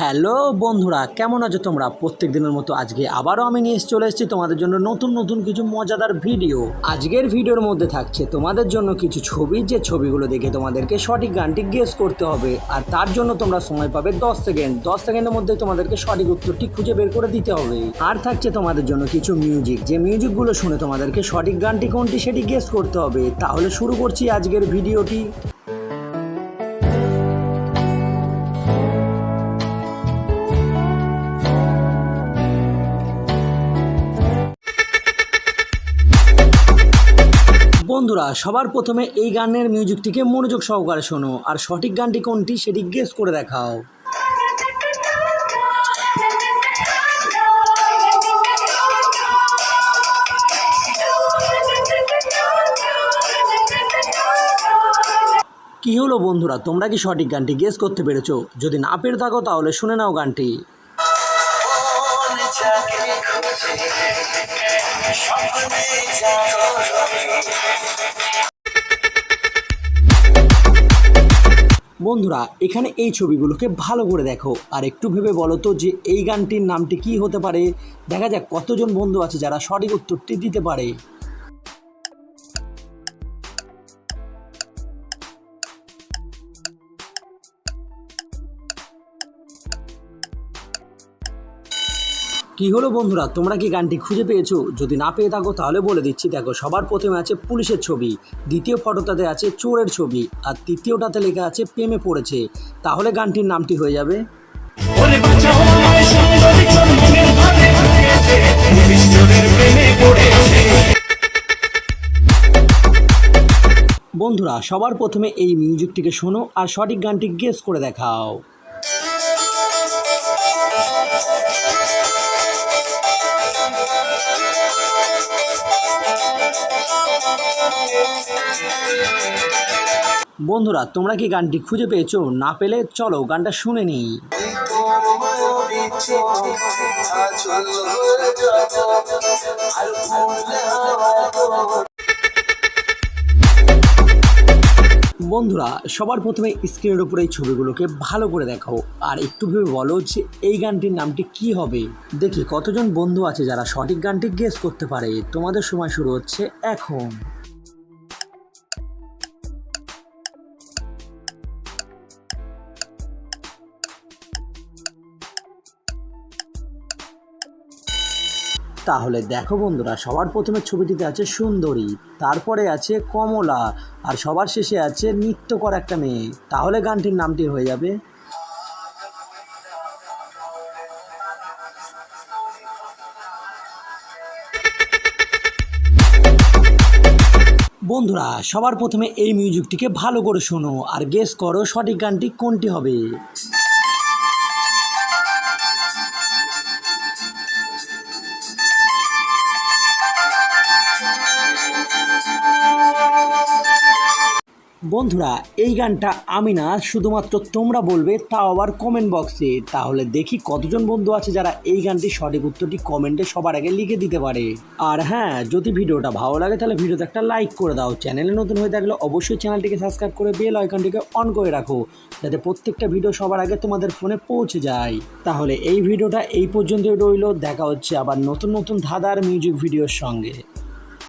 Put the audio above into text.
Hello বন্ধুরা, কেমন আছো তোমরা? প্রত্যেক দিনের মতো আজকে আবারও আমি নিয়ে চলে এসেছি তোমাদের জন্য নতুন নতুন কিছু মজাদার ভিডিও। আজকের ভিডিওর মধ্যে থাকছে তোমাদের জন্য কিছু ছবি, যে ছবিগুলো দেখে তোমাদেরকে সঠিক গানটি গেস করতে হবে। আর তার জন্য তোমরা সময় পাবে 10 সেকেন্ড। 10 সেকেন্ডের মধ্যে তোমাদেরকে সঠিক উত্তরটি খুঁজে বের করে দিতে হবে। আর থাকছে তোমাদের জন্য কিছু মিউজিক, যে মিউজিকগুলো শুনে তোমাদেরকে সঠিক গানটি কোনটি সেটি গেস করতে হবে। তাহলে শুরু করছি আজকের ভিডিওটি। বন্ধুরা, সবার প্রথমে এই গানের মিউজিকটিকে মনোযোগ সহকারে শোনো আর সঠিক গানটি কোনটি সেটি গেস করে দেখাও। কি হলো বন্ধুরা, তোমরা কি সঠিক গানটি গেস করতে পেরেছো? যদি না পেরে থাকো তাহলে শুনে নাও গানটি। বন্ধুরা, এখানে এই ছবিগুলোকে ভালো করে দেখো আর একটু ভেবে বলো তো যে এই গানটির নামটি কি হতে পারে। দেখা যাক কতজন বন্ধু আছে যারা সঠিক উত্তরটি দিতে পারে। কি হলো বন্ধুরা, তোমরা কি গানটি খুঁজে পেয়েছো? যদি না পেয়ে থাকো তাহলে বলে দিচ্ছি। দেখো, সবার প্রথমে আছে পুলিশের ছবি, দ্বিতীয় ফটোটাতে আছে চোরের ছবি, আর তৃতীয়টাতে লেখা আছে প্রেমে পড়েছে। তাহলে গানটির নামটি হয়ে যাবে বন্ধুরা, সবার প্রথমে এই মিউজিকটিকে শোনো আর সঠিক গানটি গেস করে দেখাও। বন্ধুরা, তোমরা কি গানটি খুঁজে পেয়েছো? না পেলে চলো গানটা শুনে নিই। বন্ধুরা, সবার প্রথমে স্ক্রিনের উপরে এই ছবিগুলোকে ভালো করে দেখো আর একটু ভেবে বলো যে এই গানটির নামটি কি হবে। দেখি কতজন বন্ধু আছে যারা সঠিক গানটি গেস করতে পারে। তোমাদের সময় শুরু হচ্ছে এখন। তাহলে দেখো বন্ধুরা, সবার প্রথমে ছবিটিতে আছে সুন্দরী, তারপরে আছে কমলা, আর সবার শেষে আছে নৃত্যকর একটা মেয়ে। তাহলে গানটির নামটি হয়ে যাবে বন্ধুরা, সবার প্রথমে এই মিউজিকটিকে ভালো করে শোনো আর গেস করো সঠিক গানটি কোনটি হবে। বন্ধুরা, এই গানটা আমি না, শুধুমাত্র তোমরা বলবে, তাও আবার কমেন্ট বক্সে। তাহলে দেখি কতজন বন্ধু আছে যারা এই গানটির সঠিক উত্তরটি কমেন্টে সবার আগে লিখে দিতে পারে। আর হ্যাঁ, যদি ভিডিওটা ভালো লাগে তাহলে ভিডিওতে একটা লাইক করে দাও। চ্যানেলে নতুন হয়ে থাকলে অবশ্যই চ্যানেলটিকে সাবস্ক্রাইব করে বেল আইকনটিকে অন করে রাখো, যাতে প্রত্যেকটা ভিডিও সবার আগে তোমাদের ফোনে পৌঁছে যায়। তাহলে এই ভিডিওটা এই পর্যন্তই রইল। দেখা হচ্ছে আবার নতুন নতুন ধাঁধার মিউজিক ভিডিওর সঙ্গে।